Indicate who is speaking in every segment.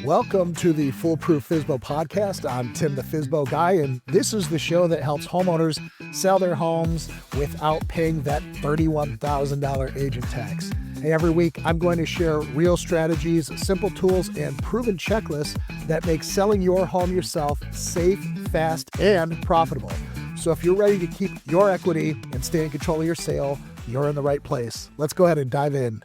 Speaker 1: Welcome to the Foolproof FSBO podcast. I'm Tim the FSBO guy, and this is the show that helps homeowners sell their homes without paying that $31,000 agent tax. Hey, every week I'm going to share real strategies, simple tools, and proven checklists that make selling your home yourself safe, fast, and profitable. So if you're ready to keep your equity and stay in control of your sale, you're in the right place. Let's go ahead and dive in.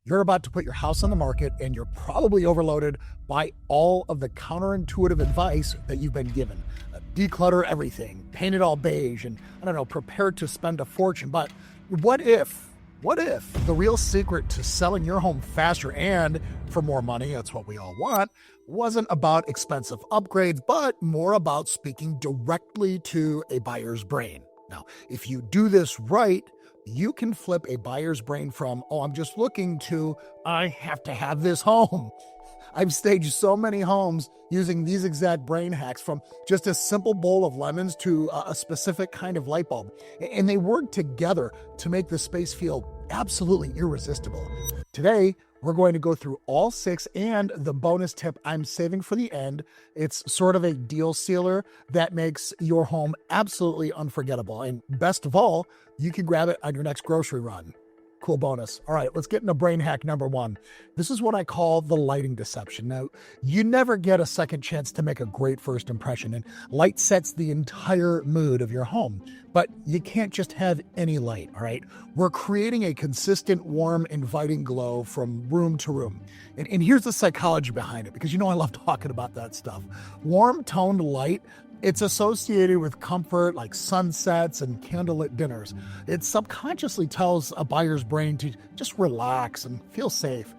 Speaker 1: You're about to put your house on the market and you're probably overloaded by all of the counterintuitive advice that you've been given. Declutter everything, paint it all beige, and prepare to spend a fortune. But what if the real secret to selling your home faster and for more money, that's what we all want, wasn't about expensive upgrades, but more about speaking directly to a buyer's brain? Now, if you do this right, you can flip a buyer's brain from, I'm just looking to, I have to have this home. I've staged so many homes using these exact brain hacks, from just a simple bowl of lemons to a specific kind of light bulb. And they work together to make the space feel absolutely irresistible. Today, we're going to go through all 6 and the bonus tip I'm saving for the end. It's sort of a deal sealer that makes your home absolutely unforgettable. And best of all, you can grab it on your next grocery run. Cool bonus. All right, let's get into brain hack number 1. This is what I call the lighting deception. Now, you never get a second chance to make a great first impression, and light sets the entire mood of your home. But you can't just have any light, all right? We're creating a consistent, warm, inviting glow from room to room. And here's the psychology behind it, because I love talking about that stuff. Warm toned light, it's associated with comfort, like sunsets and candlelit dinners. It subconsciously tells a buyer's brain to just relax and feel safe.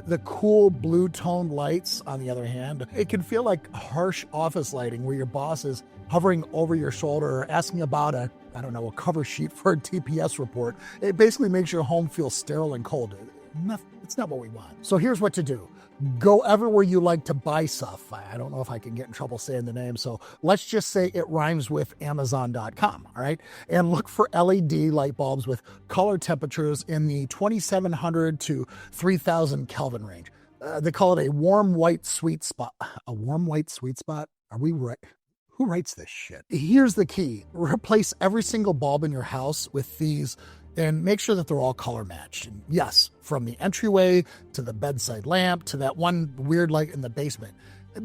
Speaker 1: The cool blue-toned lights, on the other hand, it can feel like harsh office lighting where your boss is hovering over your shoulder or asking about a cover sheet for a TPS report. It basically makes your home feel sterile and cold. It's not what we want. So here's what to do. Go everywhere you like to buy stuff. I don't know if I can get in trouble saying the name, so let's just say it rhymes with Amazon.com, all right? And look for LED light bulbs with color temperatures in the 2700 to 3000 Kelvin range. They call it a warm white sweet spot. A warm white sweet spot? Are we right? Who writes this shit? Here's the key. Replace every single bulb in your house with these and make sure that they're all color matched. And yes, from the entryway to the bedside lamp to that one weird light in the basement,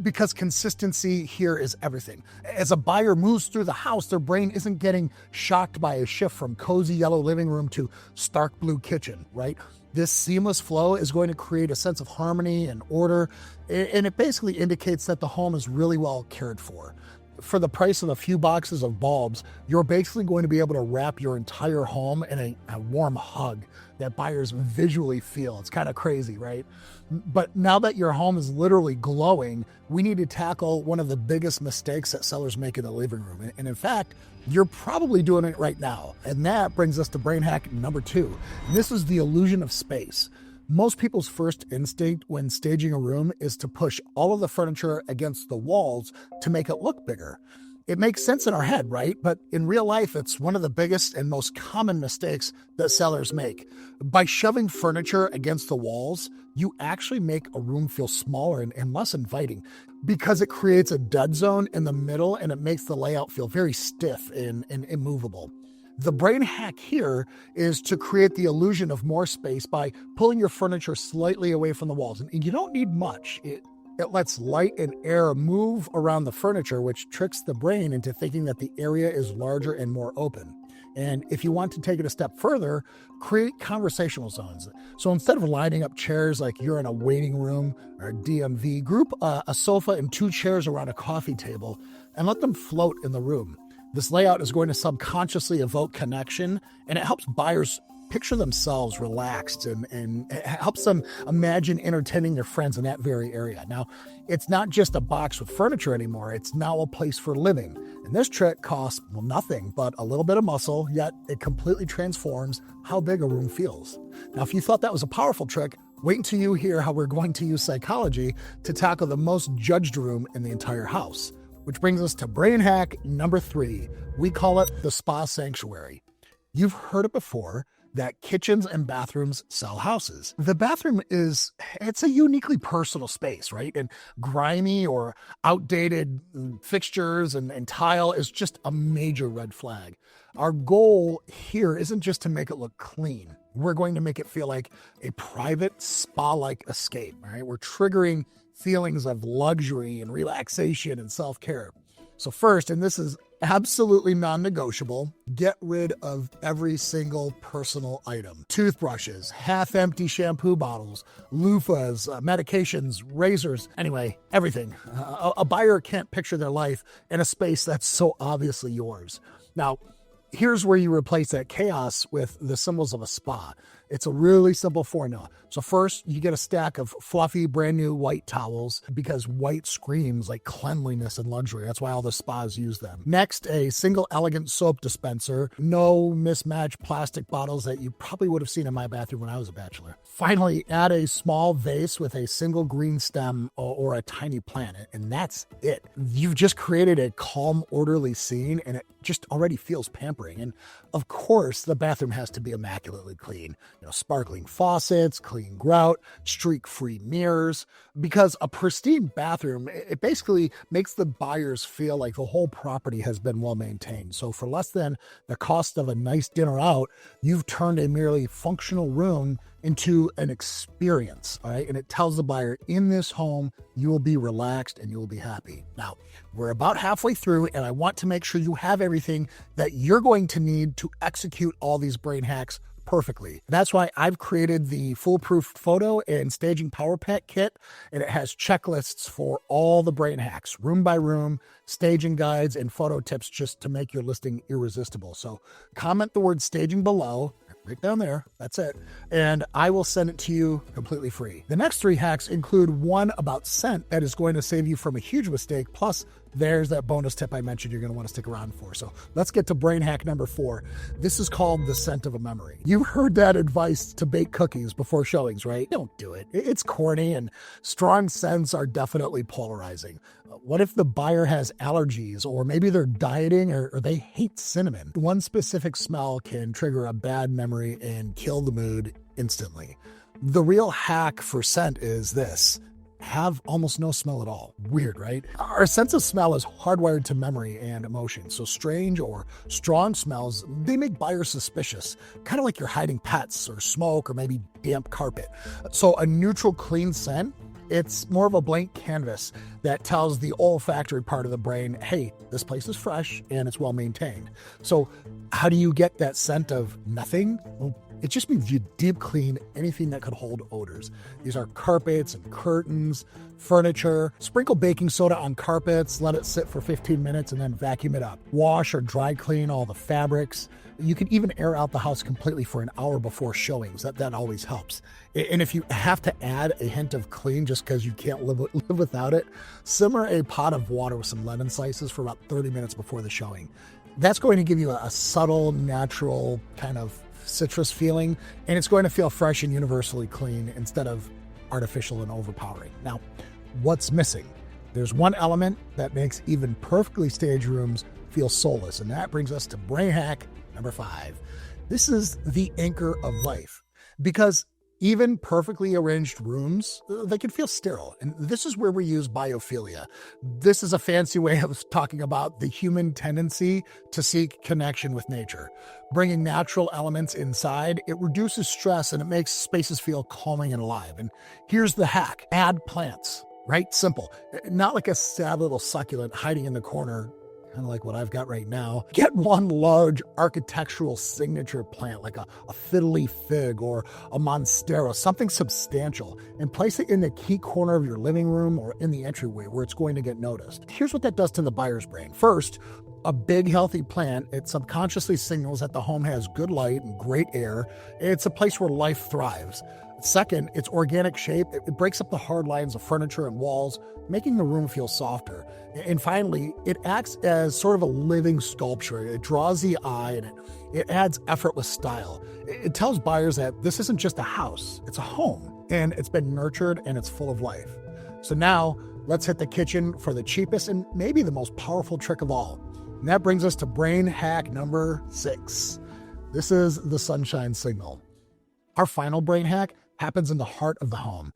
Speaker 1: because consistency here is everything. As a buyer moves through the house, their brain isn't getting shocked by a shift from cozy yellow living room to stark blue kitchen, right? This seamless flow is going to create a sense of harmony and order, and it basically indicates that the home is really well cared for. For the price of a few boxes of bulbs, you're basically going to be able to wrap your entire home in a warm hug that buyers visually feel. It's kind of crazy, right? But now that your home is literally glowing, we need to tackle one of the biggest mistakes that sellers make in the living room. And in fact, you're probably doing it right now. And that brings us to brain hack number 2. And this is the illusion of space. Most people's first instinct when staging a room is to push all of the furniture against the walls to make it look bigger. It makes sense in our head, right? But in real life, it's one of the biggest and most common mistakes that sellers make. By shoving furniture against the walls, you actually make a room feel smaller and less inviting, because it creates a dead zone in the middle and it makes the layout feel very stiff and immovable. The brain hack here is to create the illusion of more space by pulling your furniture slightly away from the walls. And you don't need much. It lets light and air move around the furniture, which tricks the brain into thinking that the area is larger and more open. And if you want to take it a step further, create conversational zones. So instead of lining up chairs like you're in a waiting room or a DMV, group a sofa and 2 chairs around a coffee table and let them float in the room. This layout is going to subconsciously evoke connection, and it helps buyers picture themselves relaxed and it helps them imagine entertaining their friends in that very area. Now, it's not just a box with furniture anymore. It's now a place for living. And this trick costs, nothing but a little bit of muscle, yet it completely transforms how big a room feels. Now, if you thought that was a powerful trick, wait until you hear how we're going to use psychology to tackle the most judged room in the entire house. Which brings us to brain hack number 3. We call it the spa sanctuary. You've heard it before. that kitchens and bathrooms sell houses. The bathroom it's a uniquely personal space, right? And grimy or outdated fixtures and tile is just a major red flag. Our goal here isn't just to make it look clean. We're going to make it feel like a private spa-like escape, all right? We're triggering feelings of luxury and relaxation and self-care. So first, and this is absolutely non-negotiable, get rid of every single personal item. Toothbrushes, half-empty shampoo bottles, loofahs, medications, razors, anyway, everything. A buyer can't picture their life in a space that's so obviously yours. Now, here's where you replace that chaos with the symbols of a spa. It's a really simple formula. So first, you get a stack of fluffy, brand new white towels because white screams like cleanliness and luxury. That's why all the spas use them. Next, a single elegant soap dispenser. No mismatched plastic bottles that you probably would have seen in my bathroom when I was a bachelor. Finally, add a small vase with a single green stem or a tiny plant, and that's it. You've just created a calm, orderly scene, and it just already feels pampering. And of course, the bathroom has to be immaculately clean. Sparkling faucets, clean grout, streak-free mirrors, because a pristine bathroom, it basically makes the buyers feel like the whole property has been well maintained. So for less than the cost of a nice dinner out, you've turned a merely functional room into an experience, all right? And it tells the buyer, in this home, you will be relaxed and you will be happy. Now, we're about halfway through, and I want to make sure you have everything that you're going to need to execute all these brain hacks perfectly. That's why I've created the foolproof photo and staging power pack kit, and it has checklists for all the brain hacks, room by room, staging guides, and photo tips just to make your listing irresistible. So comment the word staging below, right down there, that's it, and I will send it to you completely free. The next 3 hacks include one about scent that is going to save you from a huge mistake, plus there's that bonus tip I mentioned you're going to want to stick around for. So let's get to brain hack number 4. This is called the scent of a memory. You've heard that advice to bake cookies before showings, right? Don't do it. It's corny, and strong scents are definitely polarizing. What if the buyer has allergies, or maybe they're dieting, or they hate cinnamon? One specific smell can trigger a bad memory and kill the mood instantly. The real hack for scent is this: have almost no smell at all. Weird, right? Our sense of smell is hardwired to memory and emotion. So strange or strong smells, they make buyers suspicious, kind of like you're hiding pets or smoke or maybe damp carpet. So a neutral, clean scent, it's more of a blank canvas that tells the olfactory part of the brain, hey, this place is fresh and it's well maintained. So how do you get that scent of nothing? Well, it just means you deep clean anything that could hold odors. These are carpets and curtains, furniture. Sprinkle baking soda on carpets, let it sit for 15 minutes, and then vacuum it up. Wash or dry clean all the fabrics. You can even air out the house completely for an hour before showings. That always helps. And if you have to add a hint of clean just because you can't live without it, simmer a pot of water with some lemon slices for about 30 minutes before the showing. That's going to give you a subtle, natural kind of citrus feeling, and it's going to feel fresh and universally clean instead of artificial and overpowering. Now, what's missing? There's one element that makes even perfectly staged rooms feel soulless, and that brings us to brain hack number 5. This is the anchor of life, because even perfectly arranged rooms, they can feel sterile. And this is where we use biophilia. This is a fancy way of talking about the human tendency to seek connection with nature. Bringing natural elements inside, it reduces stress and it makes spaces feel calming and alive. And here's the hack: add plants, right? Simple. Not like a sad little succulent hiding in the corner, kind of like what I've got right now. Get one large architectural signature plant, like a fiddly fig or a monstera, something substantial, and place it in the key corner of your living room or in the entryway where it's going to get noticed. Here's what that does to the buyer's brain. First, a big, healthy plant, it subconsciously signals that the home has good light and great air. It's a place where life thrives. Second, its organic shape, it breaks up the hard lines of furniture and walls, making the room feel softer. And finally, it acts as sort of a living sculpture. It draws the eye and it adds effortless style. It tells buyers that this isn't just a house, it's a home, and it's been nurtured and it's full of life. So now, let's hit the kitchen for the cheapest and maybe the most powerful trick of all. And that brings us to brain hack number 6. This is the sunshine signal. Our final brain hack happens in the heart of the home.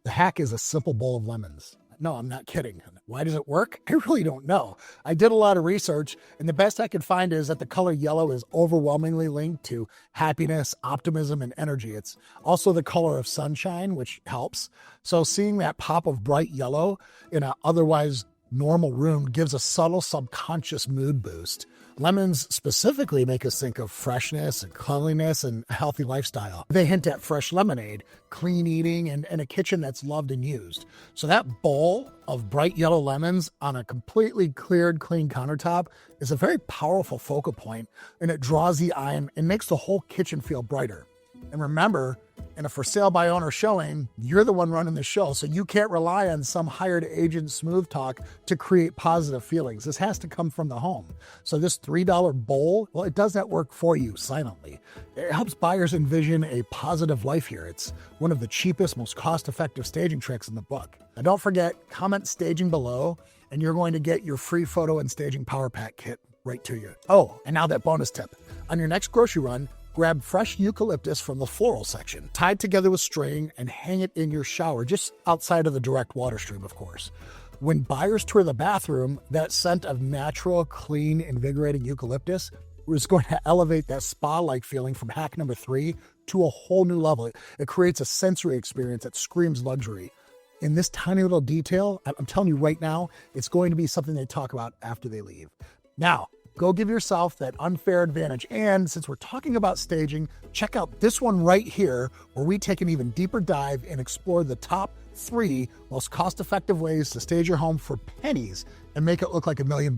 Speaker 1: The hack is a simple bowl of lemons. No, I'm not kidding. Why does it work? I really don't know. I did a lot of research, and the best I could find is that the color yellow is overwhelmingly linked to happiness, optimism, and energy. It's also the color of sunshine, which helps. So seeing that pop of bright yellow in an otherwise normal room gives a subtle subconscious mood boost. Lemons specifically make us think of freshness and cleanliness and a healthy lifestyle. They hint at fresh lemonade, clean eating, and a kitchen that's loved and used. So that bowl of bright yellow lemons on a completely cleared, clean countertop is a very powerful focal point, and it draws the eye and makes the whole kitchen feel brighter. And remember, in a for sale by owner showing, you're the one running the show, so you can't rely on some hired agent smooth talk to create positive feelings. This has to come from the home. So this $3 bowl, well, it does that work for you silently. It helps buyers envision a positive life here. It's one of the cheapest, most cost-effective staging tricks in the book. Now don't forget, comment staging below, and you're going to get your free photo and staging power pack kit right to you. Oh, and now that bonus tip. On your next grocery run, grab fresh eucalyptus from the floral section, tied together with string, and hang it in your shower, just outside of the direct water stream, of course. When buyers tour the bathroom, that scent of natural, clean, invigorating eucalyptus is going to elevate that spa-like feeling from hack number 3 to a whole new level. It creates a sensory experience that screams luxury. In this tiny little detail, I'm telling you right now, it's going to be something they talk about after they leave. Now, go give yourself that unfair advantage. And since we're talking about staging, check out this one right here, where we take an even deeper dive and explore the top 3 most cost-effective ways to stage your home for pennies and make it look like $1 million.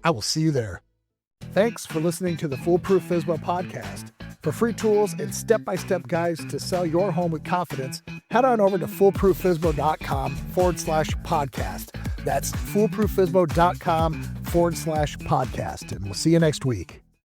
Speaker 1: I will see you there. Thanks for listening to the Foolproof FSBO podcast. For free tools and step-by-step guides to sell your home with confidence, head on over to foolprooffsbo.com/podcast. That's foolprooffsbo.com/podcast. And we'll see you next week.